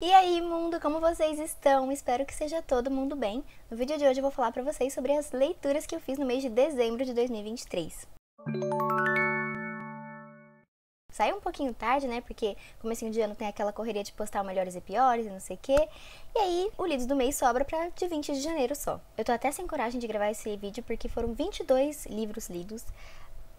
E aí, mundo, como vocês estão? Espero que seja todo mundo bem. No vídeo de hoje eu vou falar pra vocês sobre as leituras que eu fiz no mês de dezembro de 2023. Saiu um pouquinho tarde, né, porque comecinho de ano tem aquela correria de postar melhores e piores e não sei o quê. E aí, o Lidos do mês sobra pra de 20 de janeiro só. Eu tô até sem coragem de gravar esse vídeo porque foram 22 livros lidos.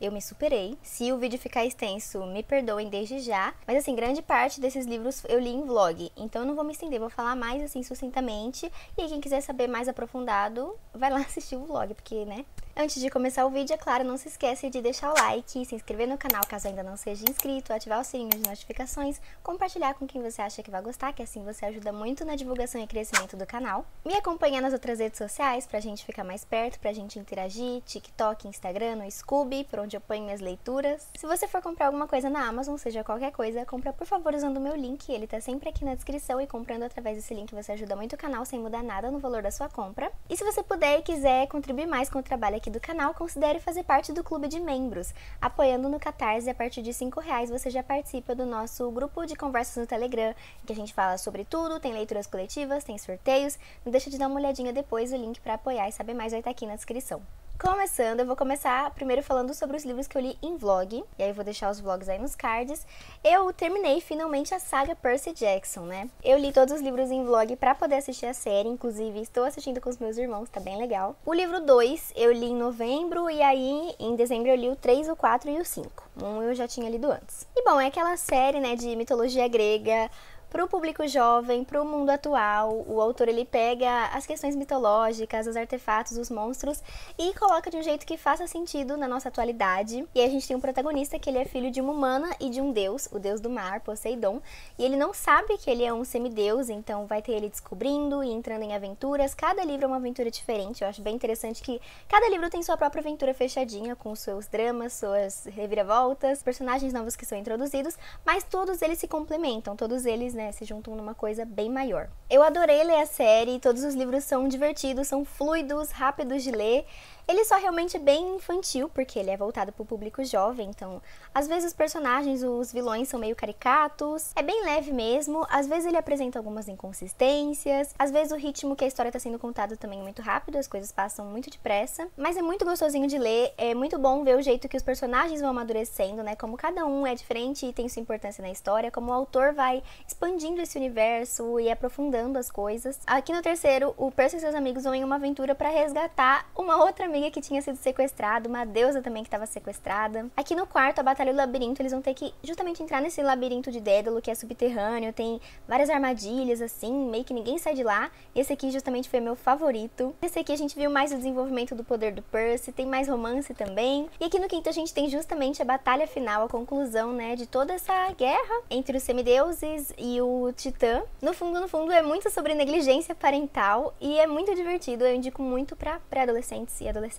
Eu me superei. Se o vídeo ficar extenso, me perdoem desde já. Mas assim, grande parte desses livros eu li em vlog. Então eu não vou me estender, vou falar mais assim sucintamente. E aí, quem quiser saber mais aprofundado, vai lá assistir o vlog, porque, né? Antes de começar o vídeo, é claro, não se esquece de deixar o like, se inscrever no canal caso ainda não seja inscrito, ativar o sininho de notificações, compartilhar com quem você acha que vai gostar, que assim você ajuda muito na divulgação e crescimento do canal. Me acompanhar nas outras redes sociais pra gente ficar mais perto, pra gente interagir, TikTok, Instagram, no Scooby, por onde eu ponho minhas leituras. Se você for comprar alguma coisa na Amazon, seja qualquer coisa, compra por favor usando o meu link, ele tá sempre aqui na descrição e comprando através desse link você ajuda muito o canal sem mudar nada no valor da sua compra. E se você puder e quiser contribuir mais com o trabalho aqui do canal, considere fazer parte do clube de membros. Apoiando no Catarse, a partir de R$5 você já participa do nosso grupo de conversas no Telegram, em que a gente fala sobre tudo, tem leituras coletivas, tem sorteios. Não deixa de dar uma olhadinha depois, o link para apoiar e saber mais vai estar aqui na descrição. Começando, eu vou começar primeiro falando sobre os livros que eu li em vlog, e aí eu vou deixar os vlogs aí nos cards. Eu terminei finalmente a saga Percy Jackson, né? Eu li todos os livros em vlog pra poder assistir a série, inclusive estou assistindo com os meus irmãos, tá bem legal. O livro 2 eu li em novembro, e aí em dezembro eu li o 3, o 4 e o 5. Um eu já tinha lido antes. E bom, é aquela série, né, de mitologia grega. Para o público jovem, para o mundo atual, o autor ele pega as questões mitológicas, os artefatos, os monstros e coloca de um jeito que faça sentido na nossa atualidade. E aí a gente tem um protagonista que ele é filho de uma humana e de um deus, o deus do mar, Poseidon, e ele não sabe que ele é um semideus, então vai ter ele descobrindo e entrando em aventuras. Cada livro é uma aventura diferente, eu acho bem interessante que cada livro tem sua própria aventura fechadinha, com seus dramas, suas reviravoltas, personagens novos que são introduzidos, mas todos eles se complementam, todos eles, né, se juntam numa coisa bem maior. Eu adorei ler a série, todos os livros são divertidos, são fluidos, rápidos de ler. Ele só realmente é bem infantil, porque ele é voltado para o público jovem, então às vezes os personagens, os vilões são meio caricatos, é bem leve mesmo, às vezes ele apresenta algumas inconsistências, às vezes o ritmo que a história está sendo contada também é muito rápido, as coisas passam muito depressa, mas é muito gostosinho de ler, é muito bom ver o jeito que os personagens vão amadurecendo, né, como cada um é diferente e tem sua importância na história, como o autor vai expandindo esse universo e aprofundando as coisas. Aqui no terceiro, o Percy e seus amigos vão em uma aventura para resgatar uma outra amiga que tinha sido sequestrada, uma deusa também que estava sequestrada. Aqui no quarto, a Batalha do Labirinto, eles vão ter que justamente entrar nesse labirinto de Dédalo, que é subterrâneo, tem várias armadilhas assim, meio que ninguém sai de lá. Esse aqui justamente foi meu favorito. Esse aqui a gente viu mais o desenvolvimento do poder do Percy, tem mais romance também. E aqui no quinto a gente tem justamente a batalha final, a conclusão, né, de toda essa guerra entre os semideuses e o Titã. No fundo, é muito sobre negligência parental e é muito divertido, eu indico muito para pré-adolescentes e adolescentes.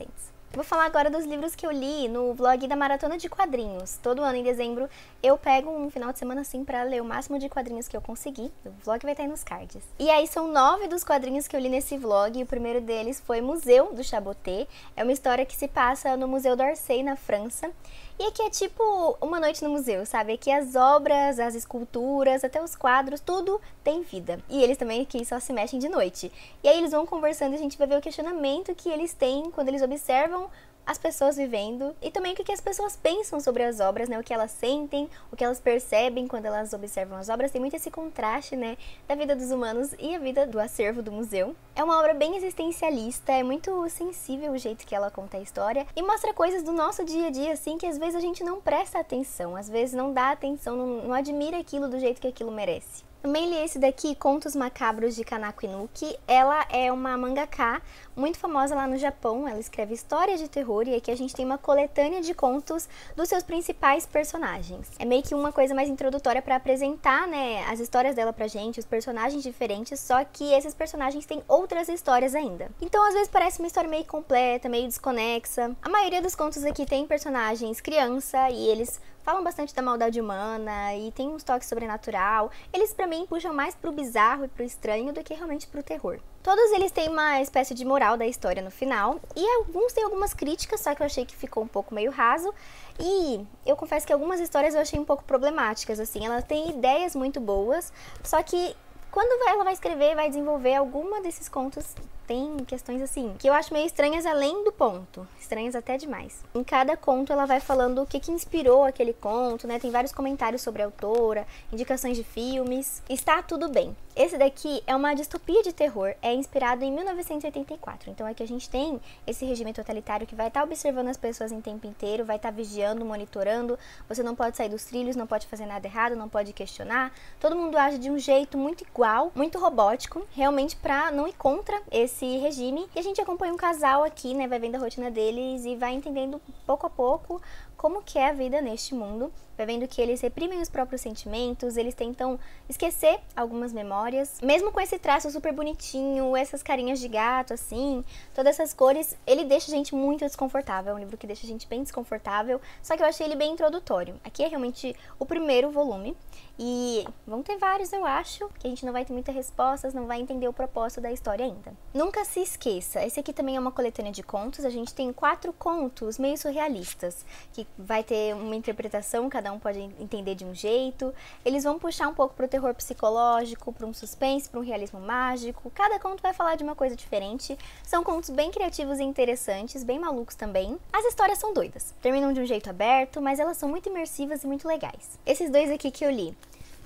Vou falar agora dos livros que eu li no vlog da Maratona de Quadrinhos. Todo ano em dezembro eu pego um final de semana assim pra ler o máximo de quadrinhos que eu conseguir. O vlog vai estar aí nos cards. E aí são 9 dos quadrinhos que eu li nesse vlog. O primeiro deles foi Museu do Chaboté. É uma história que se passa no Museu d'Orsay, na França. E aqui é tipo uma noite no museu, sabe? Aqui as obras, as esculturas, até os quadros, tudo tem vida. E eles também aqui só se mexem de noite. E aí eles vão conversando e a gente vai ver o questionamento que eles têm quando eles observam as pessoas vivendo e também o que as pessoas pensam sobre as obras, né? O que elas sentem, o que elas percebem quando elas observam as obras. Tem muito esse contraste, né? Da vida dos humanos e a vida do acervo do museu. É uma obra bem existencialista, é muito sensível o jeito que ela conta a história e mostra coisas do nosso dia a dia, assim, que às vezes a gente não presta atenção, às vezes não dá atenção, não admira aquilo do jeito que aquilo merece. Também li esse daqui, Contos Macabros de Kanako Inuki. Ela é uma mangaka muito famosa lá no Japão, ela escreve histórias de terror e aqui a gente tem uma coletânea de contos dos seus principais personagens. É meio que uma coisa mais introdutória para apresentar, né, as histórias dela pra gente, os personagens diferentes, só que esses personagens têm outras histórias ainda. Então às vezes parece uma história meio completa, meio desconexa. A maioria dos contos aqui tem personagens criança e eles falam bastante da maldade humana e tem uns toques sobrenatural. Eles pra mim puxam mais pro bizarro e pro estranho do que realmente pro terror. Todos eles têm uma espécie de moral da história no final, e alguns têm algumas críticas, só que eu achei que ficou um pouco meio raso, e eu confesso que algumas histórias eu achei um pouco problemáticas, assim, elas têm ideias muito boas, só que quando ela vai escrever, vai desenvolver alguma desses contos, tem questões assim, que eu acho meio estranhas além do ponto, estranhas até demais. Em cada conto ela vai falando o que inspirou aquele conto, né? Tem vários comentários sobre a autora, indicações de filmes. Está tudo bem. Esse daqui é uma distopia de terror, é inspirado em 1984. Então aqui a gente tem esse regime totalitário que vai estar observando as pessoas em tempo inteiro, vai estar vigiando, monitorando. Você não pode sair dos trilhos, não pode fazer nada errado, não pode questionar. Todo mundo age de um jeito muito igual, muito robótico, realmente pra não ir contra esse regime. E a gente acompanha um casal aqui, né, vai vendo a rotina deles e vai entendendo pouco a pouco como que é a vida neste mundo. Vai vendo que eles reprimem os próprios sentimentos, eles tentam esquecer algumas memórias. Mesmo com esse traço super bonitinho, essas carinhas de gato, assim, todas essas cores, ele deixa a gente muito desconfortável. É um livro que deixa a gente bem desconfortável, só que eu achei ele bem introdutório. Aqui é realmente o primeiro volume e vão ter vários, eu acho, que a gente não vai ter muitas respostas, não vai entender o propósito da história ainda. Nunca se esqueça, esse aqui também é uma coletânea de contos. A gente tem 4 contos meio surrealistas, que vai ter uma interpretação, cada um pode entender de um jeito. Eles vão puxar um pouco pro terror psicológico, para um suspense, para um realismo mágico. Cada conto vai falar de uma coisa diferente. São contos bem criativos e interessantes, bem malucos também. As histórias são doidas, terminam de um jeito aberto, mas elas são muito imersivas e muito legais. Esses dois aqui que eu li,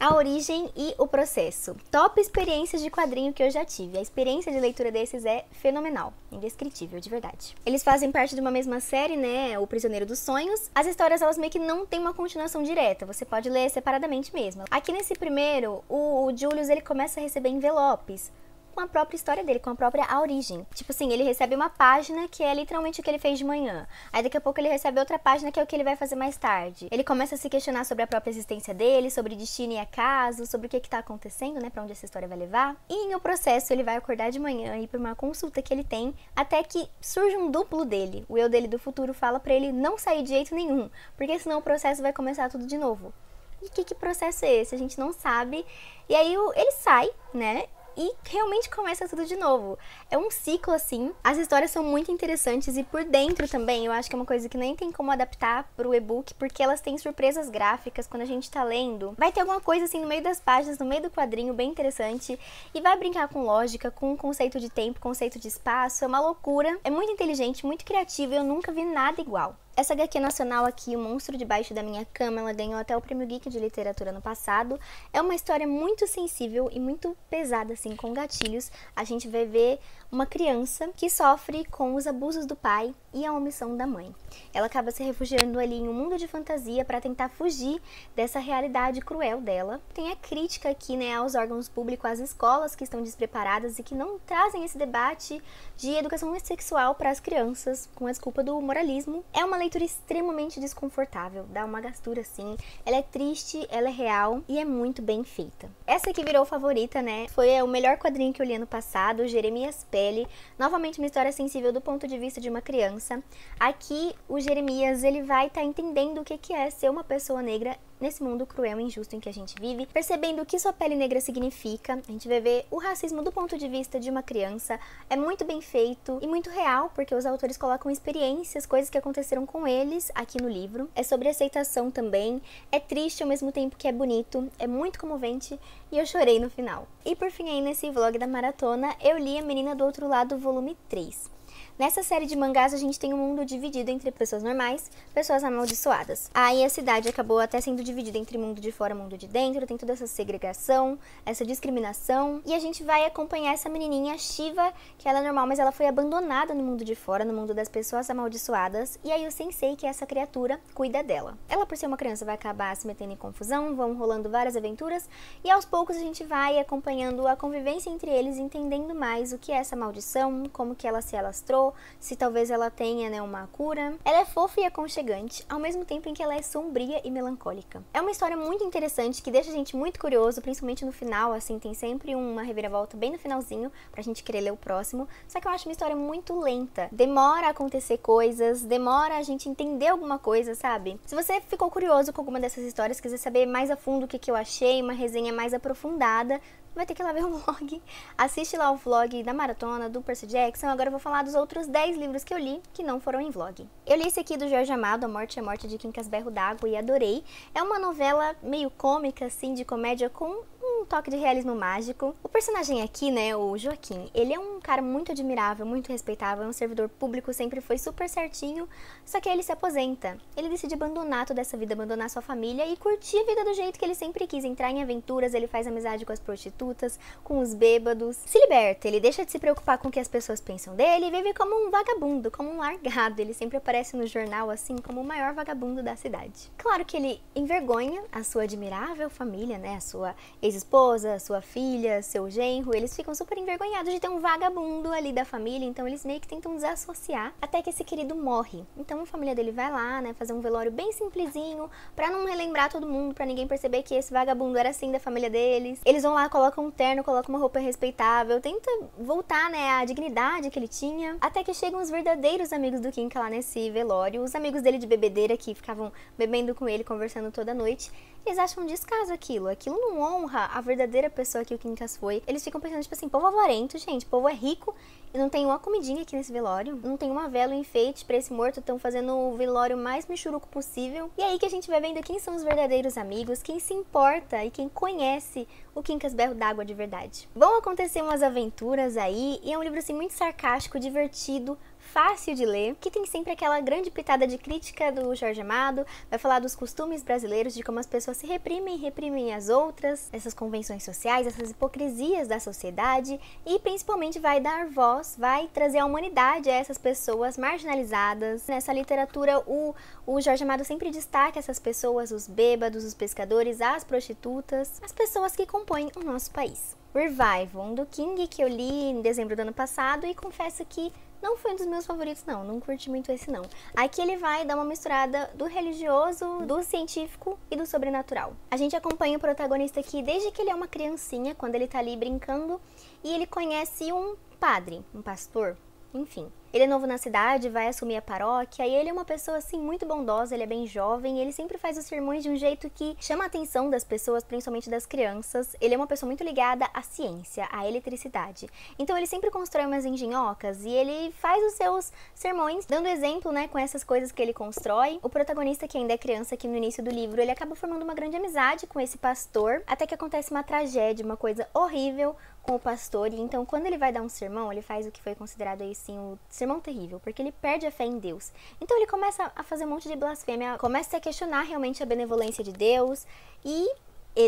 A Origem e O Processo. Top experiências de quadrinho que eu já tive. A experiência de leitura desses é fenomenal, indescritível, de verdade. Eles fazem parte de uma mesma série, né, O Prisioneiro dos Sonhos. As histórias, elas meio que não têm uma continuação direta, você pode ler separadamente mesmo. Aqui nesse primeiro, o Julius, ele começa a receber envelopes com a própria história dele, com a própria A Origem. Tipo assim, ele recebe uma página que é literalmente o que ele fez de manhã. Aí daqui a pouco ele recebe outra página que é o que ele vai fazer mais tarde. Ele começa a se questionar sobre a própria existência dele, sobre destino e acaso, sobre o que tá acontecendo, né, pra onde essa história vai levar. E em O Processo, ele vai acordar de manhã e ir pra uma consulta que ele tem, até que surge um duplo dele. O eu dele do futuro fala pra ele não sair de jeito nenhum, porque senão o processo vai começar tudo de novo. E que processo é esse? A gente não sabe. E aí ele sai, né, e realmente começa tudo de novo. É um ciclo assim. As histórias são muito interessantes e por dentro também, eu acho que é uma coisa que nem tem como adaptar pro e-book, porque elas têm surpresas gráficas quando a gente tá lendo. Vai ter alguma coisa assim no meio das páginas, no meio do quadrinho, bem interessante, e vai brincar com lógica, com conceito de tempo, conceito de espaço. É uma loucura, é muito inteligente, muito criativo e eu nunca vi nada igual. Essa HQ nacional aqui, O Monstro Debaixo da Minha Cama, ela ganhou até o Prêmio Geek de Literatura no passado. É uma história muito sensível e muito pesada, assim, com gatilhos. A gente vai ver uma criança que sofre com os abusos do pai e a omissão da mãe. Ela acaba se refugiando ali em um mundo de fantasia para tentar fugir dessa realidade cruel dela. Tem a crítica aqui, né, aos órgãos públicos, às escolas que estão despreparadas e que não trazem esse debate de educação sexual para as crianças, com a desculpa do moralismo. É uma leitura extremamente desconfortável, dá uma gastura assim. Ela é triste, ela é real e é muito bem feita. Essa aqui virou favorita, né? Foi o melhor quadrinho que eu li ano passado, Jeremias Pele. Novamente uma história sensível do ponto de vista de uma criança. Aqui o Jeremias, ele vai estar entendendo o que é ser uma pessoa negra nesse mundo cruel e injusto em que a gente vive, percebendo o que sua pele negra significa. A gente vai ver o racismo do ponto de vista de uma criança. É muito bem feito e muito real, porque os autores colocam experiências, coisas que aconteceram com eles aqui no livro. É sobre aceitação também, é triste ao mesmo tempo que é bonito, é muito comovente e eu chorei no final. E por fim aí nesse vlog da maratona, eu li A Menina do Outro Lado, volume 3. Nessa série de mangás, a gente tem um mundo dividido entre pessoas normais e pessoas amaldiçoadas. Aí a cidade acabou até sendo dividida entre mundo de fora e mundo de dentro, tem toda essa segregação, essa discriminação. E a gente vai acompanhar essa menininha, Shiva, que ela é normal, mas ela foi abandonada no mundo de fora, no mundo das pessoas amaldiçoadas. E aí o sensei, que é essa criatura, cuida dela. Ela, por ser uma criança, vai acabar se metendo em confusão, vão rolando várias aventuras. E aos poucos a gente vai acompanhando a convivência entre eles, entendendo mais o que é essa maldição, como que ela se alastrou, se talvez ela tenha, né, uma cura. Ela é fofa e aconchegante, ao mesmo tempo em que ela é sombria e melancólica. É uma história muito interessante, que deixa a gente muito curioso, principalmente no final, assim, tem sempre uma reviravolta bem no finalzinho, pra gente querer ler o próximo, só que eu acho uma história muito lenta. Demora a acontecer coisas, demora a gente entender alguma coisa, sabe? Se você ficou curioso com alguma dessas histórias, quiser saber mais a fundo o que eu achei, uma resenha mais aprofundada, vai ter que ir lá ver o vlog. Assiste lá o vlog da maratona do Percy Jackson. Agora eu vou falar dos outros 10 livros que eu li que não foram em vlog. Eu li esse aqui do Jorge Amado, A Morte é Morte de Quincas Berro d'Água, e adorei. É uma novela meio cômica, assim, de comédia com um toque de realismo mágico. O personagem aqui, né, o Joaquim, ele é um cara muito admirável, muito respeitável, é um servidor público, sempre foi super certinho, só que aí ele se aposenta. Ele decide abandonar toda essa vida, abandonar sua família e curtir a vida do jeito que ele sempre quis, entrar em aventuras, ele faz amizade com as prostitutas, com os bêbados, se liberta, ele deixa de se preocupar com o que as pessoas pensam dele e vive como um vagabundo, como um largado. Ele sempre aparece no jornal assim como o maior vagabundo da cidade. Claro que ele envergonha a sua admirável família, né, a sua ex-esposa, sua filha, seu genro, eles ficam super envergonhados de ter um vagabundo ali da família, então eles meio que tentam desassociar até que esse querido morre. Então a família dele vai lá, né, fazer um velório bem simplesinho, pra não relembrar todo mundo, pra ninguém perceber que esse vagabundo era assim da família deles. Eles vão lá, colocam um terno, colocam uma roupa respeitável, tenta voltar, né, à dignidade que ele tinha, até que chegam os verdadeiros amigos do Quinca lá nesse velório, os amigos dele de bebedeira que ficavam bebendo com ele, conversando toda noite. Eles acham um descaso aquilo não honra a verdadeira pessoa que o Quincas foi. Eles ficam pensando, tipo assim, povo avarento, gente, povo é rico e não tem uma comidinha aqui nesse velório, não tem uma vela, um enfeite pra esse morto, estão fazendo o velório mais michuruco possível. E aí que a gente vai vendo quem são os verdadeiros amigos, quem se importa e quem conhece o Quincas Berro d'Água de verdade. Vão acontecer umas aventuras aí, e é um livro assim muito sarcástico, divertido, fácil de ler, que tem sempre aquela grande pitada de crítica do Jorge Amado, vai falar dos costumes brasileiros, de como as pessoas se reprimem as outras, essas convenções sociais, essas hipocrisias da sociedade, e principalmente vai dar voz, vai trazer a humanidade a essas pessoas marginalizadas. Nessa literatura, o Jorge Amado sempre destaca essas pessoas, os bêbados, os pescadores, as prostitutas, as pessoas que compõem o nosso país. Revival, do King, que eu li em dezembro do ano passado, e confesso que não foi um dos meus favoritos, não curti muito esse não. Aqui ele vai dar uma misturada do religioso, do científico e do sobrenatural. A gente acompanha o protagonista aqui desde que ele é uma criancinha, quando ele tá ali brincando, e ele conhece um padre, um pastor, enfim. Ele é novo na cidade, vai assumir a paróquia, e ele é uma pessoa, assim, muito bondosa, ele é bem jovem, ele sempre faz os sermões de um jeito que chama a atenção das pessoas, principalmente das crianças. Ele é uma pessoa muito ligada à ciência, à eletricidade. Então ele sempre constrói umas engenhocas, e ele faz os seus sermões, dando exemplo, né, com essas coisas que ele constrói. O protagonista, que ainda é criança, aqui no início do livro, ele acaba formando uma grande amizade com esse pastor, até que acontece uma tragédia, uma coisa horrível com o pastor, e então quando ele vai dar um sermão, ele faz o que foi considerado aí sim o sermão terrível, porque ele perde a fé em Deus. Então ele começa a fazer um monte de blasfêmia, começa a questionar realmente a benevolência de Deus, e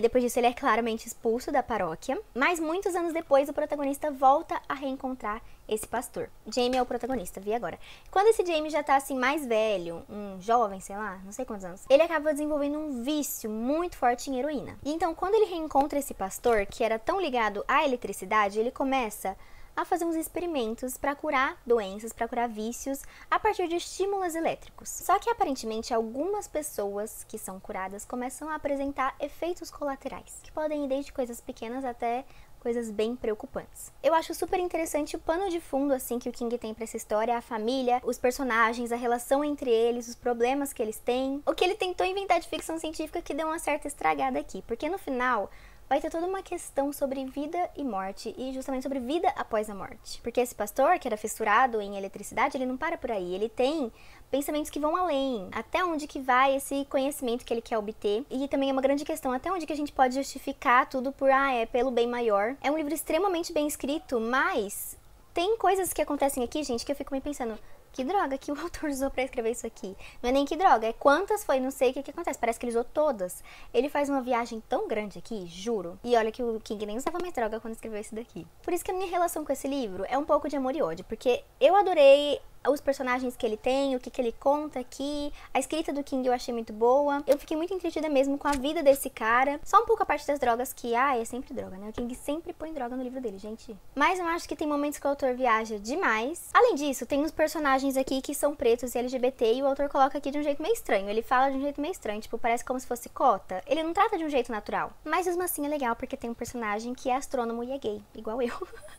depois disso ele é claramente expulso da paróquia, mas muitos anos depois o protagonista volta a reencontrar esse pastor. Jamie é o protagonista, vi agora. Quando esse Jamie já tá assim mais velho, um jovem, sei lá, não sei quantos anos, ele acaba desenvolvendo um vício muito forte em heroína. E então quando ele reencontra esse pastor, que era tão ligado à eletricidade, ele começa a fazer uns experimentos para curar doenças, para curar vícios, a partir de estímulos elétricos. Só que aparentemente algumas pessoas que são curadas começam a apresentar efeitos colaterais, que podem ir desde coisas pequenas até coisas bem preocupantes. Eu acho super interessante o pano de fundo assim que o King tem para essa história, a família, os personagens, a relação entre eles, os problemas que eles têm. O que ele tentou inventar de ficção científica que deu uma certa estragada aqui, porque no final vai ter toda uma questão sobre vida e morte, e justamente sobre vida após a morte. Porque esse pastor, que era fissurado em eletricidade, ele não para por aí, ele tem pensamentos que vão além, até onde que vai esse conhecimento que ele quer obter, e também é uma grande questão, até onde que a gente pode justificar tudo por, pelo bem maior. É um livro extremamente bem escrito, mas tem coisas que acontecem aqui, gente, que eu fico me pensando, que droga que o autor usou pra escrever isso aqui? Não é nem que droga, é quantas foi, não sei o que acontece, parece que ele usou todas. Ele faz uma viagem tão grande aqui, juro. E olha que o King nem usava mais droga quando escreveu esse daqui. Por isso que a minha relação com esse livro é um pouco de amor e ódio, porque eu adorei os personagens que ele tem, o que ele conta aqui, a escrita do King eu achei muito boa, eu fiquei muito entretida mesmo com a vida desse cara, só um pouco a parte das drogas que, é sempre droga, né, o King sempre põe droga no livro dele, gente. Mas eu acho que tem momentos que o autor viaja demais. Além disso, tem uns personagens aqui que são pretos e LGBT, e o autor coloca aqui de um jeito meio estranho, ele fala de um jeito meio estranho, tipo, parece como se fosse cota, ele não trata de um jeito natural. Mas mesmo assim é legal, porque tem um personagem que é astrônomo e é gay, igual eu.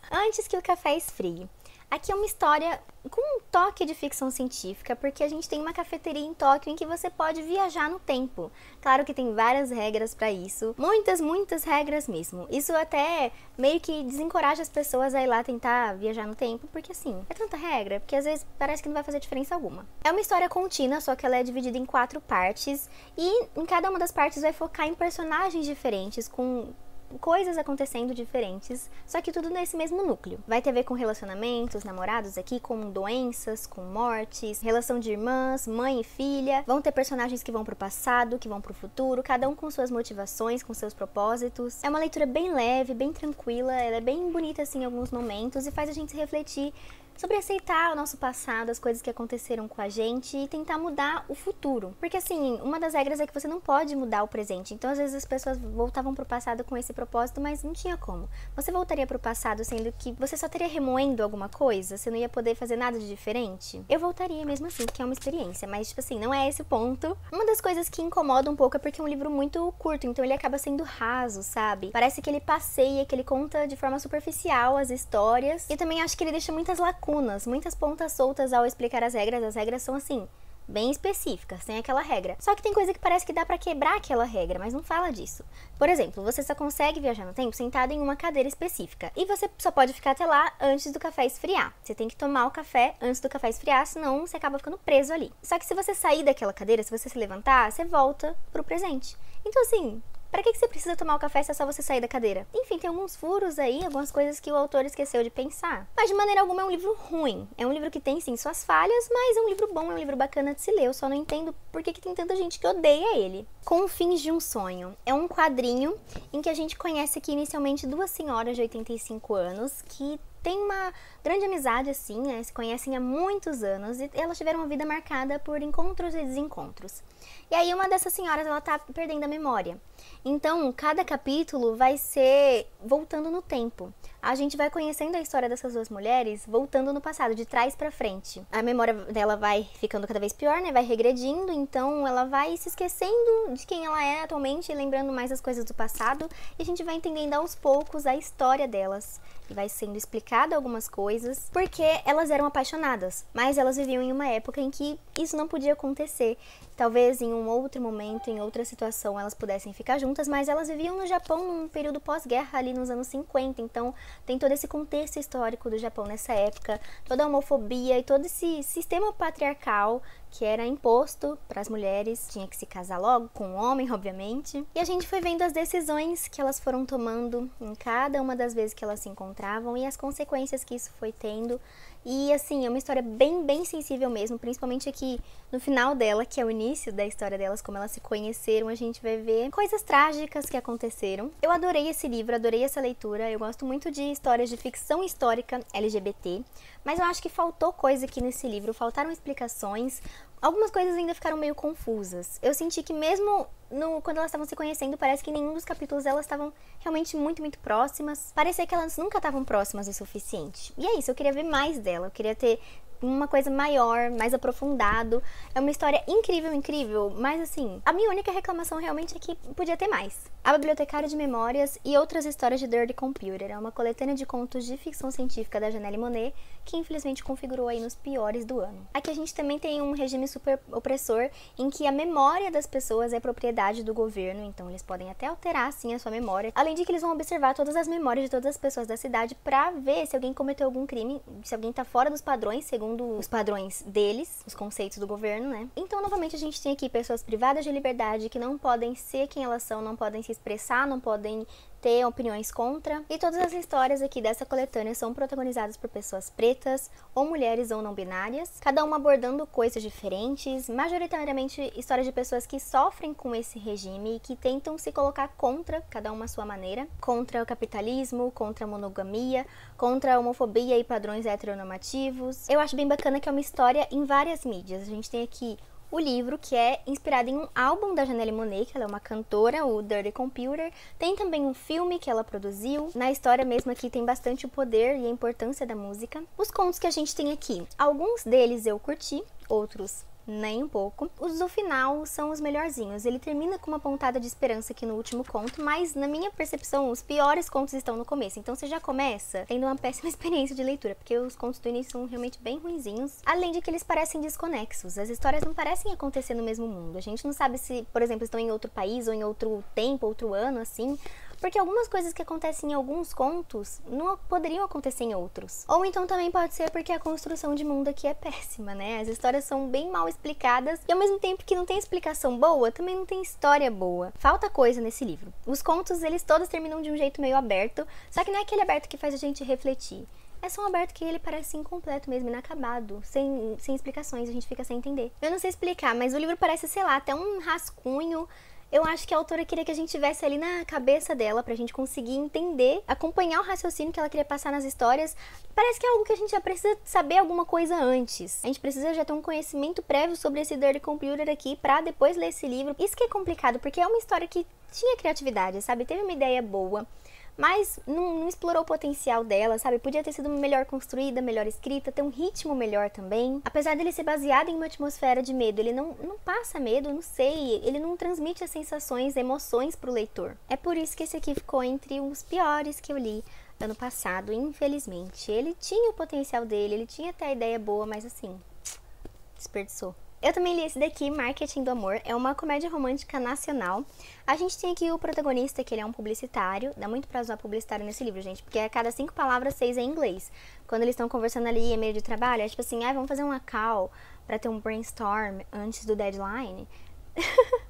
Antes que o café esfrie. Aqui é uma história com um toque de ficção científica, porque a gente tem uma cafeteria em Tóquio em que você pode viajar no tempo. Claro que tem várias regras para isso, muitas regras mesmo. Isso até meio que desencoraja as pessoas a ir lá tentar viajar no tempo, porque assim, é tanta regra, porque às vezes parece que não vai fazer diferença alguma. É uma história contínua, só que ela é dividida em 4 partes, e em cada uma das partes vai focar em personagens diferentes, com coisas acontecendo diferentes, só que tudo nesse mesmo núcleo. Vai ter a ver com relacionamentos, namorados aqui, com doenças, com mortes, relação de irmãs, mãe e filha. Vão ter personagens que vão pro passado, que vão pro futuro, cada um com suas motivações, com seus propósitos. É uma leitura bem leve, bem tranquila, ela é bem bonita assim em alguns momentos e faz a gente refletir sobre aceitar o nosso passado, as coisas que aconteceram com a gente e tentar mudar o futuro. Porque assim, uma das regras é que você não pode mudar o presente. Então às vezes as pessoas voltavam pro passado com esse propósito, mas não tinha como. Você voltaria pro passado sendo que você só estaria remoendo alguma coisa? Você não ia poder fazer nada de diferente? Eu voltaria mesmo assim, porque é uma experiência. Mas tipo assim, não é esse o ponto. Uma das coisas que incomoda um pouco é porque é um livro muito curto, então ele acaba sendo raso, sabe? Parece que ele passeia, que ele conta de forma superficial as histórias. E também acho que ele deixa muitas lacunas, muitas pontas soltas ao explicar as regras. As regras são assim, bem específicas, tem aquela regra. Só que tem coisa que parece que dá pra quebrar aquela regra, mas não fala disso. Por exemplo, você só consegue viajar no tempo sentado em uma cadeira específica. E você só pode ficar até lá antes do café esfriar. Você tem que tomar o café antes do café esfriar, senão você acaba ficando preso ali. Só que se você sair daquela cadeira, se você se levantar, você volta pro presente. Então assim, pra que você precisa tomar o café se é só você sair da cadeira? Enfim, tem alguns furos aí, algumas coisas que o autor esqueceu de pensar. Mas de maneira alguma é um livro ruim. É um livro que tem sim suas falhas, mas é um livro bom, é um livro bacana de se ler. Eu só não entendo por que tem tanta gente que odeia ele. Confins de um Sonho. É um quadrinho em que a gente conhece aqui inicialmente 2 senhoras de 85 anos que tem uma grande amizade assim, né? Se conhecem há muitos anos e elas tiveram uma vida marcada por encontros e desencontros. E aí uma dessas senhoras, ela tá perdendo a memória. Então, cada capítulo vai ser voltando no tempo. A gente vai conhecendo a história dessas 2 mulheres voltando no passado, de trás pra frente. A memória dela vai ficando cada vez pior, né? Vai regredindo, então ela vai se esquecendo de quem ela é atualmente e lembrando mais as coisas do passado. E a gente vai entendendo aos poucos a história delas. E vai sendo explicado algumas coisas, porque elas eram apaixonadas, mas elas viviam em uma época em que isso não podia acontecer. Talvez em um outro momento, em outra situação, elas pudessem ficar juntas, mas elas viviam no Japão num período pós-guerra, ali nos anos 50, então tem todo esse contexto histórico do Japão nessa época, toda a homofobia e todo esse sistema patriarcal que era imposto para as mulheres, tinha que se casar logo com um homem, obviamente. E a gente foi vendo as decisões que elas foram tomando em cada uma das vezes que elas se encontravam e as consequências que isso foi tendo. E assim, é uma história bem sensível mesmo, principalmente aqui no final dela, que é o início da história delas, como elas se conheceram, a gente vai ver coisas trágicas que aconteceram. Eu adorei esse livro, adorei essa leitura, eu gosto muito de histórias de ficção histórica LGBT, mas eu acho que faltou coisa aqui nesse livro, faltaram explicações. Algumas coisas ainda ficaram meio confusas. Eu senti que mesmo quando elas estavam se conhecendo, parece que em nenhum dos capítulos elas estavam realmente muito próximas. Parecia que elas nunca estavam próximas o suficiente. E é isso, eu queria ver mais dela. Eu queria ter uma coisa maior, mais aprofundado. É uma história incrível, mas assim, a minha única reclamação realmente é que podia ter mais. A Bibliotecária de Memórias e Outras Histórias de Dirty Computer é uma coletânea de contos de ficção científica da Janelle Monáe, que infelizmente configurou aí nos piores do ano. Aqui a gente também tem um regime super opressor, em que a memória das pessoas é propriedade do governo, então eles podem até alterar sim a sua memória, além de que eles vão observar todas as memórias de todas as pessoas da cidade pra ver se alguém cometeu algum crime, se alguém tá fora dos padrões, segundo os padrões deles, os conceitos do governo, né? Então, novamente, a gente tem aqui pessoas privadas de liberdade que não podem ser quem elas são, não podem se expressar, não podem ter opiniões contra. E todas as histórias aqui dessa coletânea são protagonizadas por pessoas pretas, ou mulheres ou não binárias, cada uma abordando coisas diferentes, majoritariamente histórias de pessoas que sofrem com esse regime e que tentam se colocar contra, cada uma à sua maneira, contra o capitalismo, contra a monogamia, contra a homofobia e padrões heteronormativos. Eu acho bem bacana que é uma história em várias mídias. A gente tem aqui o livro, que é inspirado em um álbum da Janelle Monáe, que ela é uma cantora, o Dirty Computer. Tem também um filme que ela produziu. Na história mesmo aqui tem bastante o poder e a importância da música. Os contos que a gente tem aqui, alguns deles eu curti, outros nem um pouco. Os do final são os melhorzinhos. Ele termina com uma pontada de esperança aqui no último conto, mas na minha percepção, os piores contos estão no começo. Então você já começa tendo uma péssima experiência de leitura, porque os contos do início são realmente bem ruinzinhos. Além de que eles parecem desconexos. As histórias não parecem acontecer no mesmo mundo. A gente não sabe se, por exemplo, estão em outro país ou em outro tempo, outro ano, assim. Porque algumas coisas que acontecem em alguns contos não poderiam acontecer em outros. Ou então também pode ser porque a construção de mundo aqui é péssima, né? As histórias são bem mal explicadas e ao mesmo tempo que não tem explicação boa, também não tem história boa. Falta coisa nesse livro. Os contos, eles todos terminam de um jeito meio aberto, só que não é aquele aberto que faz a gente refletir. É só um aberto que ele parece incompleto mesmo, inacabado, sem explicações, a gente fica sem entender. Eu não sei explicar, mas o livro parece, sei lá, até um rascunho. Eu acho que a autora queria que a gente tivesse ali na cabeça dela pra gente conseguir entender, acompanhar o raciocínio que ela queria passar nas histórias. Parece que é algo que a gente já precisa saber alguma coisa antes. A gente precisa já ter um conhecimento prévio sobre esse Dirty Computer aqui pra depois ler esse livro. Isso que é complicado, porque é uma história que tinha criatividade, sabe? Teve uma ideia boa, mas não explorou o potencial dela, sabe? Podia ter sido melhor construída, melhor escrita, ter um ritmo melhor também. Apesar dele ser baseado em uma atmosfera de medo, ele não passa medo, não sei, ele não transmite as sensações, emoções pro leitor. É por isso que esse aqui ficou entre os piores que eu li ano passado, infelizmente. Ele tinha o potencial dele, ele tinha até a ideia boa, mas assim, desperdiçou. Eu também li esse daqui, Marketing do Amor. É uma comédia romântica nacional. A gente tem aqui o protagonista, que ele é um publicitário. Dá muito pra usar publicitário nesse livro, gente, porque a cada 5 palavras, 6 é em inglês. Quando eles estão conversando ali em meio de trabalho, é tipo assim, vamos fazer uma call pra ter um brainstorm antes do deadline.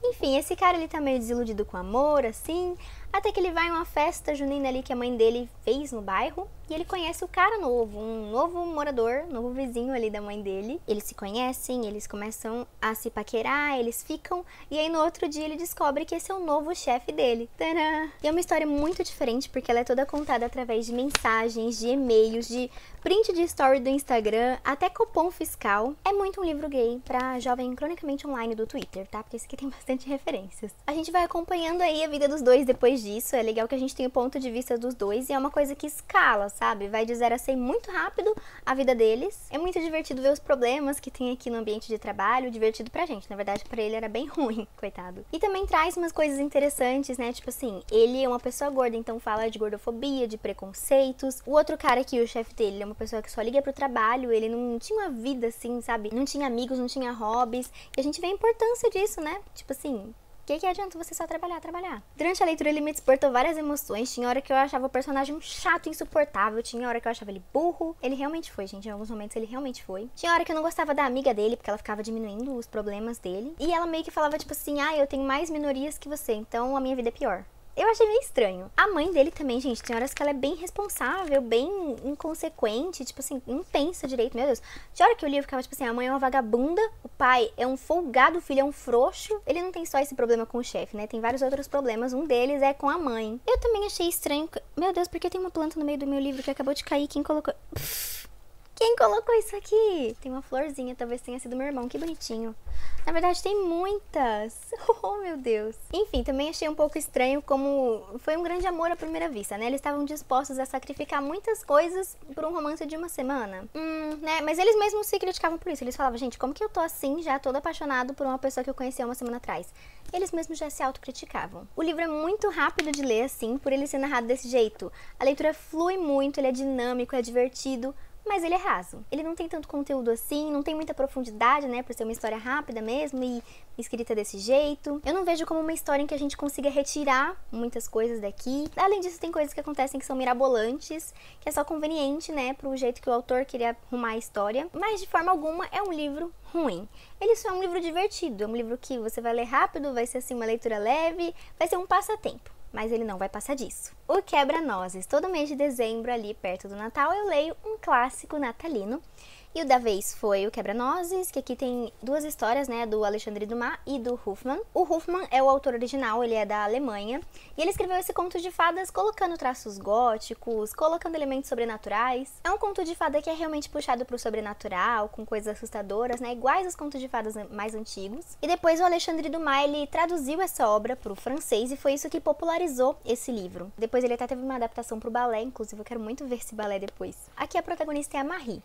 Enfim, esse cara, ele tá meio desiludido com o amor, assim, até que ele vai em uma festa junina ali que a mãe dele fez no bairro, e ele conhece o cara novo, um novo morador, um novo vizinho ali da mãe dele. Eles se conhecem, eles começam a se paquerar, eles ficam, e aí no outro dia ele descobre que esse é o novo chefe dele. Tadã! E é uma história muito diferente, porque ela é toda contada através de mensagens, de e-mails, de print de story do Instagram, até cupom fiscal. É muito um livro gay pra jovem cronicamente online do Twitter, tá? Porque esse aqui tem bastante referências. A gente vai acompanhando aí a vida dos dois depois disso. É legal que a gente tem o ponto de vista dos dois e é uma coisa que escala, sabe? Vai de 0 a 100 muito rápido a vida deles. É muito divertido ver os problemas que tem aqui no ambiente de trabalho, divertido pra gente. Na verdade, pra ele era bem ruim, coitado. E também traz umas coisas interessantes, né? Tipo assim, ele é uma pessoa gorda, então fala de gordofobia, de preconceitos. O outro cara aqui, o chefe dele, é uma pessoa que só liga pro trabalho, ele não tinha uma vida assim, sabe? Não tinha amigos, não tinha hobbies. E a gente vê a importância disso, né? Tipo assim, que adianta você só trabalhar? Durante a leitura ele me despertou várias emoções. Tinha hora que eu achava o personagem chato, insuportável. Tinha hora que eu achava ele burro. Ele realmente foi, gente. Em alguns momentos ele realmente foi. Tinha hora que eu não gostava da amiga dele, porque ela ficava diminuindo os problemas dele. E ela meio que falava tipo assim, eu tenho mais minorias que você, então a minha vida é pior. Eu achei meio estranho. A mãe dele também, gente, tem horas que ela é bem responsável, bem inconsequente, tipo assim, não pensa direito, meu Deus. Tinha hora que eu li, eu ficava tipo assim, a mãe é uma vagabunda, o pai é um folgado, o filho é um frouxo. Ele não tem só esse problema com o chefe, né? Tem vários outros problemas, um deles é com a mãe. Eu também achei estranho. Meu Deus, por que tem uma planta no meio do meu livro que acabou de cair? Quem colocou... Quem colocou isso aqui? Tem uma florzinha, talvez tenha sido meu irmão, que bonitinho. Na verdade tem muitas. Oh, meu Deus. Enfim, também achei um pouco estranho como foi um grande amor à primeira vista, né? Eles estavam dispostos a sacrificar muitas coisas por um romance de uma semana. Né? Mas eles mesmos se criticavam por isso. Eles falavam, gente, como que eu tô assim, já todo apaixonado por uma pessoa que eu conheci há uma semana atrás? Eles mesmos já se autocriticavam. O livro é muito rápido de ler, assim, por ele ser narrado desse jeito. A leitura flui muito, ele é dinâmico, é divertido, mas ele é raso. Ele não tem tanto conteúdo assim, não tem muita profundidade, né, por ser uma história rápida mesmo e escrita desse jeito. Eu não vejo como uma história em que a gente consiga retirar muitas coisas daqui. Além disso, tem coisas que acontecem que são mirabolantes, que é só conveniente, né, pro jeito que o autor queria arrumar a história. Mas, de forma alguma, é um livro ruim. Ele só é um livro divertido, é um livro que você vai ler rápido, vai ser assim uma leitura leve, vai ser um passatempo. Mas ele não vai passar disso. O Quebra-Nozes. Todo mês de dezembro, ali perto do Natal, eu leio um clássico natalino. E o da vez foi o Quebra-Nozes, que aqui tem duas histórias, né, do Alexandre Dumas e do Hoffmann. O Hoffmann é o autor original, ele é da Alemanha, e ele escreveu esse conto de fadas colocando traços góticos, colocando elementos sobrenaturais. É um conto de fada que é realmente puxado pro sobrenatural, com coisas assustadoras, né, iguais aos contos de fadas mais antigos. E depois o Alexandre Dumas, ele traduziu essa obra pro francês, e foi isso que popularizou esse livro. Depois ele até teve uma adaptação pro balé, inclusive eu quero muito ver esse balé depois. Aqui a protagonista é a Marie.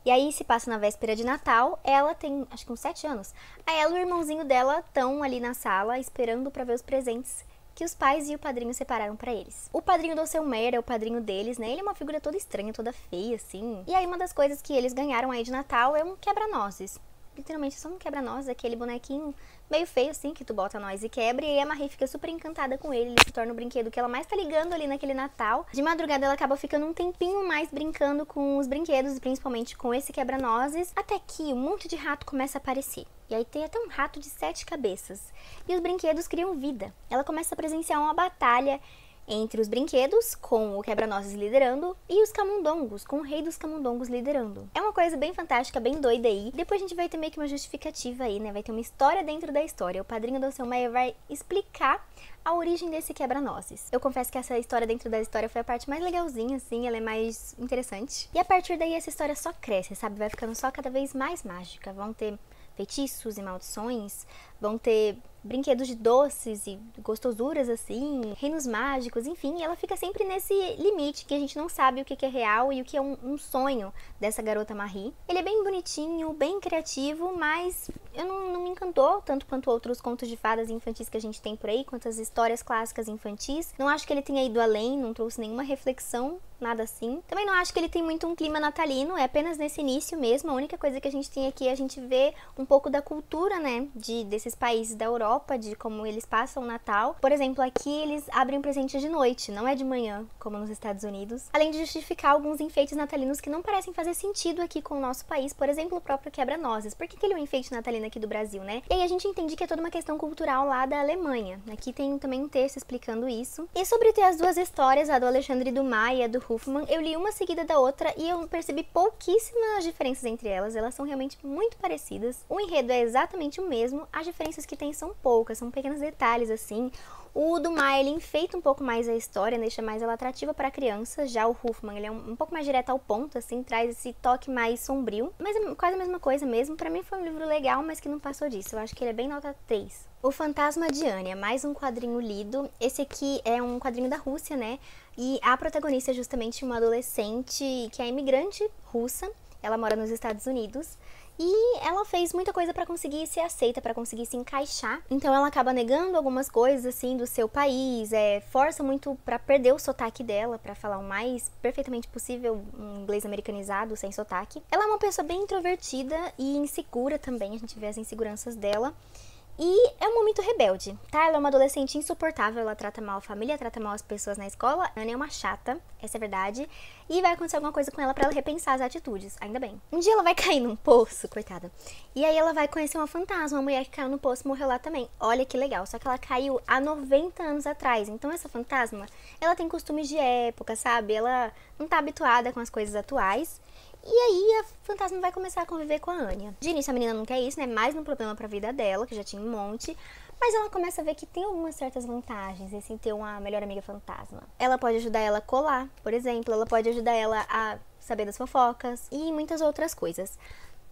E aí se passa na véspera de Natal, ela tem acho que uns 7 anos. Aí ela e o irmãozinho dela estão ali na sala esperando pra ver os presentes que os pais e o padrinho separaram pra eles. O padrinho do seu Meyer é o padrinho deles, né? Ele é uma figura toda estranha, toda feia, assim. E aí uma das coisas que eles ganharam aí de Natal é um quebra-nozes. Literalmente só um quebra-nozes, aquele bonequinho meio feio assim, que tu bota nós e quebra. E aí a Marie fica super encantada com ele, ele se torna o brinquedo que ela mais tá ligando ali naquele Natal. De madrugada ela acaba ficando um tempinho mais brincando com os brinquedos, e principalmente com esse quebra-nozes, até que um monte de rato começa a aparecer. E aí tem até um rato de 7 cabeças. E os brinquedos criam vida. Ela começa a presenciar uma batalha entre os brinquedos, com o quebra-nozes liderando, e os camundongos, com o rei dos camundongos liderando. É uma coisa bem fantástica, bem doida aí. Depois a gente vai ter meio que uma justificativa aí, né? Vai ter uma história dentro da história. O padrinho do seu Meyer vai explicar a origem desse quebra-nozes. Eu confesso que essa história dentro da história foi a parte mais legalzinha, assim, ela é mais interessante. E a partir daí essa história só cresce, sabe? Vai ficando só cada vez mais mágica. Vão ter feitiços e maldições, vão ter brinquedos de doces e gostosuras, assim, reinos mágicos, enfim, ela fica sempre nesse limite que a gente não sabe o que é real e o que é um sonho dessa garota Marie. Ele é bem bonitinho, bem criativo, mas não me encantou tanto quanto outros contos de fadas infantis que a gente tem por aí, quanto as histórias clássicas infantis. Não acho que ele tenha ido além, não trouxe nenhuma reflexão, nada assim. Também não acho que ele tem muito um clima natalino, é apenas nesse início mesmo. A única coisa que a gente tem aqui é a gente vê um pouco da cultura, né, desses países da Europa, de como eles passam o Natal. Por exemplo, aqui eles abrem presente de noite, não é de manhã, como nos Estados Unidos. Além de justificar alguns enfeites natalinos que não parecem fazer sentido aqui com o nosso país. Por exemplo, o próprio quebra-nozes. Por que ele é um enfeite natalino aqui do Brasil, né? E aí a gente entende que é toda uma questão cultural lá da Alemanha. Aqui tem também um texto explicando isso. E sobre ter as duas histórias, a do Alexandre Dumas e a do Huffman, eu li uma seguida da outra e eu percebi pouquíssimas diferenças entre elas. Elas são realmente muito parecidas. O enredo é exatamente o mesmo, as diferenças que tem são poucas, são pequenos detalhes assim. O Dumas, ele enfeita um pouco mais a história, deixa mais ela atrativa para crianças. Já o Huffman, ele é um pouco mais direto ao ponto, assim, traz esse toque mais sombrio. Mas é quase a mesma coisa mesmo. Pra mim foi um livro legal, mas que não passou disso. Eu acho que ele é bem nota 3. O Fantasma de Anya, mais um quadrinho lido. Esse aqui é um quadrinho da Rússia, né? E a protagonista é justamente uma adolescente que é imigrante russa. Ela mora nos Estados Unidos. E ela fez muita coisa pra conseguir ser aceita, pra conseguir se encaixar. Então ela acaba negando algumas coisas, assim, do seu país, força muito pra perder o sotaque dela, pra falar o mais perfeitamente possível um inglês americanizado, sem sotaque. Ela é uma pessoa bem introvertida e insegura também, a gente vê as inseguranças dela. E é um momento rebelde, tá? Ela é uma adolescente insuportável, ela trata mal a família, trata mal as pessoas na escola. A Anya é uma chata, essa é a verdade. E vai acontecer alguma coisa com ela pra ela repensar as atitudes, ainda bem. Um dia ela vai cair num poço, coitada. E aí ela vai conhecer uma fantasma, uma mulher que caiu no poço e morreu lá também. Olha que legal, só que ela caiu há 90 anos atrás. Então essa fantasma, ela tem costumes de época, sabe? Ela não tá habituada com as coisas atuais. E aí a fantasma vai começar a conviver com a Anya. De início a menina não quer isso, né? Mais um problema pra vida dela, que já tinha um monte. Mas ela começa a ver que tem algumas certas vantagens em ter uma melhor amiga fantasma. Ela pode ajudar ela a colar, por exemplo. Ela pode ajudar ela a saber das fofocas e muitas outras coisas.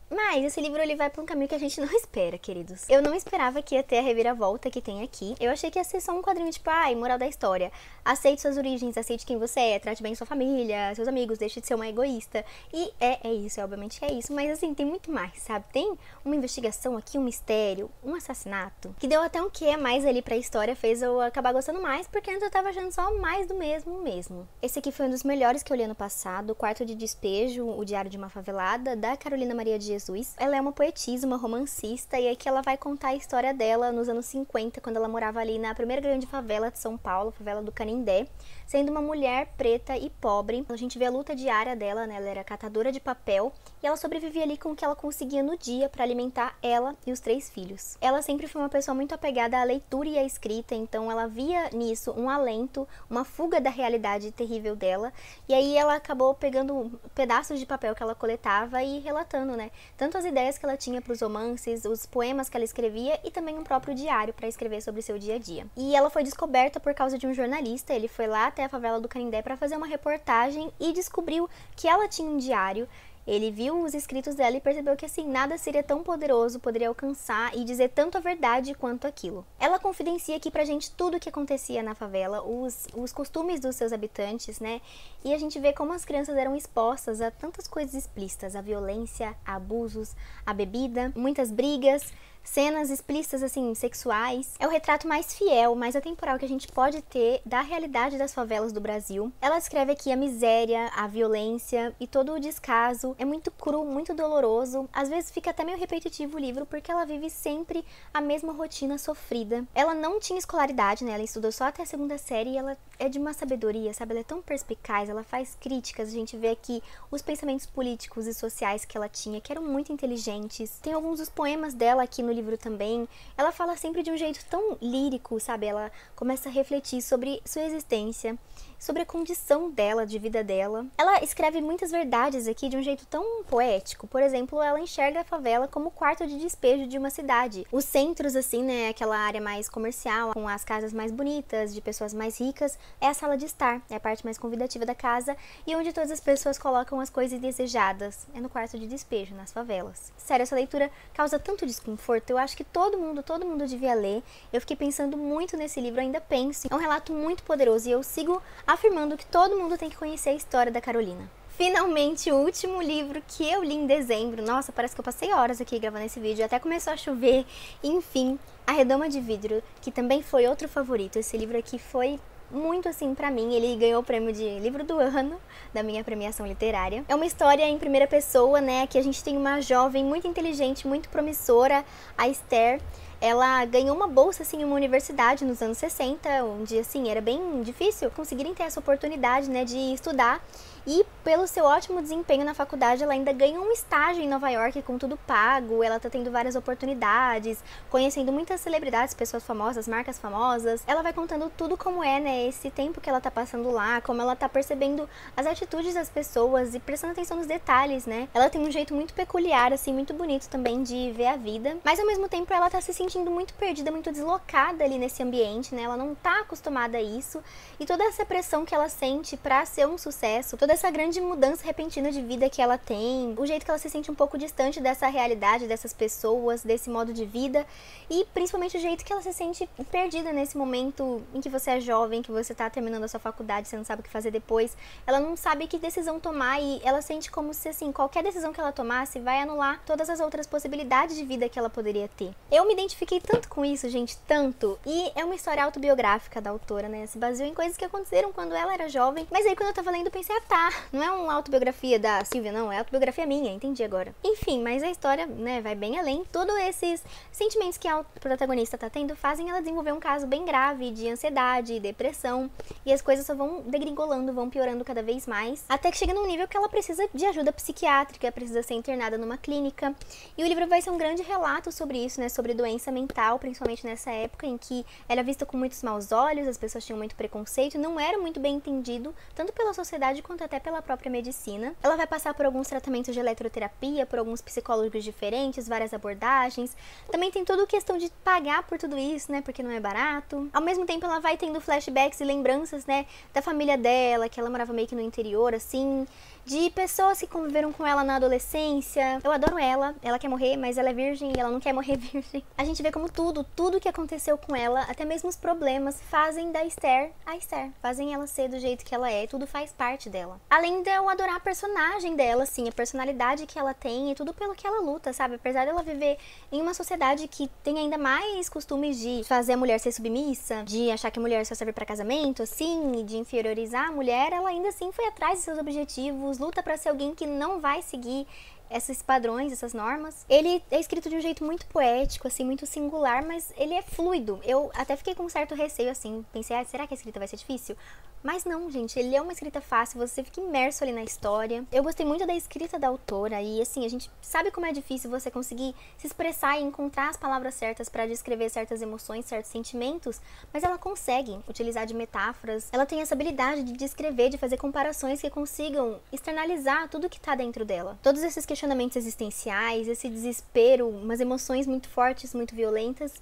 Mas esse livro ele vai pra um caminho que a gente não espera, queridos. Eu não esperava que ia ter a reviravolta que tem aqui. Eu achei que ia ser só um quadrinho tipo, moral da história. Aceite suas origens, aceite quem você é, trate bem sua família, seus amigos, deixe de ser uma egoísta. E é isso, obviamente é isso. Mas assim, tem muito mais, sabe? Tem uma investigação aqui, um mistério, um assassinato. Que deu até um quê a mais ali pra história, fez eu acabar gostando mais, porque antes eu tava achando só mais do mesmo. Esse aqui foi um dos melhores que eu li ano passado, O Quarto de Despejo, O Diário de uma Favelada, da Carolina Maria de Jesus. Ela é uma poetisa, uma romancista, e aqui ela vai contar a história dela nos anos 50, quando ela morava ali na primeira grande favela de São Paulo, a favela do Canindé, sendo uma mulher preta e pobre. A gente vê a luta diária dela, né? Ela era catadora de papel, e ela sobrevivia ali com o que ela conseguia no dia para alimentar ela e os 3 filhos. Ela sempre foi uma pessoa muito apegada à leitura e à escrita, então ela via nisso um alento, uma fuga da realidade terrível dela, e aí ela acabou pegando pedaços de papel que ela coletava e relatando, né? Tanto as ideias que ela tinha para os romances, os poemas que ela escrevia e também um próprio diário para escrever sobre o seu dia a dia. E ela foi descoberta por causa de um jornalista. Ele foi lá até a favela do Canindé para fazer uma reportagem e descobriu que ela tinha um diário Ele viu os escritos dela e percebeu que assim, nada seria tão poderoso, poderia alcançar e dizer tanto a verdade quanto aquilo. Ela confidencia aqui pra gente tudo o que acontecia na favela, os costumes dos seus habitantes, né? E a gente vê como as crianças eram expostas a tantas coisas explícitas, a violência, a abusos, a bebida, muitas brigas, cenas explícitas, assim, sexuais. É o retrato mais fiel, mais atemporal que a gente pode ter da realidade das favelas do Brasil. Ela descreve aqui a miséria, a violência e todo o descaso. É muito cru, muito doloroso. Às vezes fica até meio repetitivo o livro, porque ela vive sempre a mesma rotina sofrida. Ela não tinha escolaridade, né? Ela estudou só até a 2ª série e ela é de uma sabedoria, sabe? Ela é tão perspicaz, ela faz críticas. A gente vê aqui os pensamentos políticos e sociais que ela tinha, que eram muito inteligentes. Tem alguns dos poemas dela aqui no livro também. Ela fala sempre de um jeito tão lírico, sabe? Ela começa a refletir sobre sua existência, sobre a condição dela, de vida dela. Ela escreve muitas verdades aqui de um jeito tão poético. Por exemplo, ela enxerga a favela como o quarto de despejo de uma cidade. Os centros, assim, né, aquela área mais comercial, com as casas mais bonitas, de pessoas mais ricas, é a sala de estar, é a parte mais convidativa da casa e onde todas as pessoas colocam as coisas desejadas. É no quarto de despejo, nas favelas. Sério, essa leitura causa tanto desconforto. Eu acho que todo mundo devia ler. Eu fiquei pensando muito nesse livro, ainda penso. É um relato muito poderoso e eu sigo afirmando que todo mundo tem que conhecer a história da Carolina. Finalmente, o último livro que eu li em dezembro. Nossa, parece que eu passei horas aqui gravando esse vídeo, até começou a chover. Enfim, A Redoma de Vidro, que também foi outro favorito. Esse livro aqui foi muito assim pra mim, ele ganhou o prêmio de livro do ano da minha premiação literária. É uma história em primeira pessoa, né, aqui a gente tem uma jovem muito inteligente, muito promissora, a Esther. Ela ganhou uma bolsa, assim, em uma universidade nos anos 60, onde, assim, era bem difícil conseguirem ter essa oportunidade, né, de estudar. E pelo seu ótimo desempenho na faculdade, ela ainda ganha um estágio em Nova York com tudo pago. Ela tá tendo várias oportunidades, conhecendo muitas celebridades, pessoas famosas, marcas famosas. Ela vai contando tudo como é, né, esse tempo que ela tá passando lá, como ela tá percebendo as atitudes das pessoas e prestando atenção nos detalhes, né. Ela tem um jeito muito peculiar, assim, muito bonito também de ver a vida. Mas ao mesmo tempo ela tá se sentindo muito perdida, muito deslocada ali nesse ambiente, né, ela não tá acostumada a isso. E toda essa pressão que ela sente pra ser um sucesso, toda essa grande mudança repentina de vida que ela tem, o jeito que ela se sente um pouco distante dessa realidade, dessas pessoas, desse modo de vida, e principalmente o jeito que ela se sente perdida nesse momento em que você é jovem, que você tá terminando a sua faculdade, você não sabe o que fazer depois, ela não sabe que decisão tomar e ela sente como se, assim, qualquer decisão que ela tomasse vai anular todas as outras possibilidades de vida que ela poderia ter. Eu me identifiquei tanto com isso, gente, tanto, e é uma história autobiográfica da autora, né, se baseou em coisas que aconteceram quando ela era jovem, mas aí quando eu tava lendo eu pensei, ah tá, não é uma autobiografia da Silvia, não, é autobiografia minha, entendi agora. Enfim, mas a história, né, vai bem além. Todos esses sentimentos que a protagonista tá tendo fazem ela desenvolver um caso bem grave de ansiedade, depressão, e as coisas só vão degringolando, vão piorando cada vez mais, até que chega num nível que ela precisa de ajuda psiquiátrica, precisa ser internada numa clínica, e o livro vai ser um grande relato sobre isso, né, sobre doença mental, principalmente nessa época em que ela é vista com muitos maus olhos, as pessoas tinham muito preconceito, não era muito bem entendido, tanto pela sociedade quanto até pela própria medicina. Ela vai passar por alguns tratamentos de eletroterapia, por alguns psicólogos diferentes, várias abordagens. Também tem toda a questão de pagar por tudo isso, né, porque não é barato. Ao mesmo tempo ela vai tendo flashbacks e lembranças, né, da família dela, que ela morava meio que no interior, assim, de pessoas que conviveram com ela na adolescência. Eu adoro ela quer morrer, mas ela é virgem e ela não quer morrer virgem. A gente vê como tudo que aconteceu com ela, até mesmo os problemas, fazem da Esther a Esther, fazem ela ser do jeito que ela é, tudo faz parte dela. Além de eu adorar a personagem dela, assim, a personalidade que ela tem e tudo pelo que ela luta, sabe? Apesar dela viver em uma sociedade que tem ainda mais costumes de fazer a mulher ser submissa, de achar que a mulher só serve pra casamento, assim, e de inferiorizar a mulher, ela ainda assim foi atrás de seus objetivos, luta pra ser alguém que não vai seguir esses padrões, essas normas. Ele é escrito de um jeito muito poético, assim, muito singular, mas ele é fluido. Eu até fiquei com um certo receio, assim, pensei, será que a escrita vai ser difícil? Mas não, gente, ele é uma escrita fácil, você fica imerso ali na história. Eu gostei muito da escrita da autora e, assim, a gente sabe como é difícil você conseguir se expressar e encontrar as palavras certas pra descrever certas emoções, certos sentimentos, mas ela consegue utilizar de metáforas. Ela tem essa habilidade de descrever, de fazer comparações que consigam externalizar tudo que tá dentro dela. Todos esses questionamentos existenciais, esse desespero, umas emoções muito fortes, muito violentas,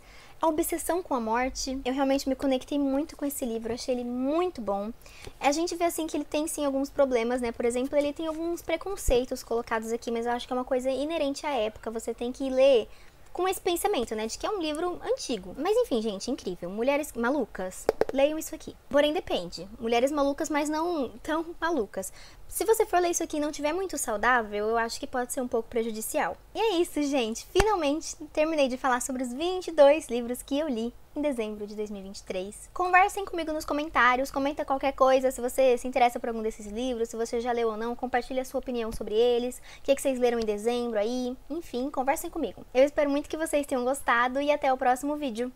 a obsessão com a morte. Eu realmente me conectei muito com esse livro, achei ele muito bom. A gente vê assim que ele tem sim alguns problemas, né? Por exemplo, ele tem alguns preconceitos colocados aqui, mas eu acho que é uma coisa inerente à época, você tem que ler com esse pensamento, né, de que é um livro antigo. Mas enfim, gente, incrível. Mulheres malucas, leiam isso aqui. Porém, depende. Mulheres malucas, mas não tão malucas. Se você for ler isso aqui e não tiver muito saudável, eu acho que pode ser um pouco prejudicial. E é isso, gente. Finalmente, terminei de falar sobre os 22 livros que eu li em dezembro de 2023. Conversem comigo nos comentários, comenta qualquer coisa, se você se interessa por algum desses livros, se você já leu ou não, compartilha a sua opinião sobre eles, o que vocês leram em dezembro aí, enfim, conversem comigo. Eu espero muito que vocês tenham gostado e até o próximo vídeo.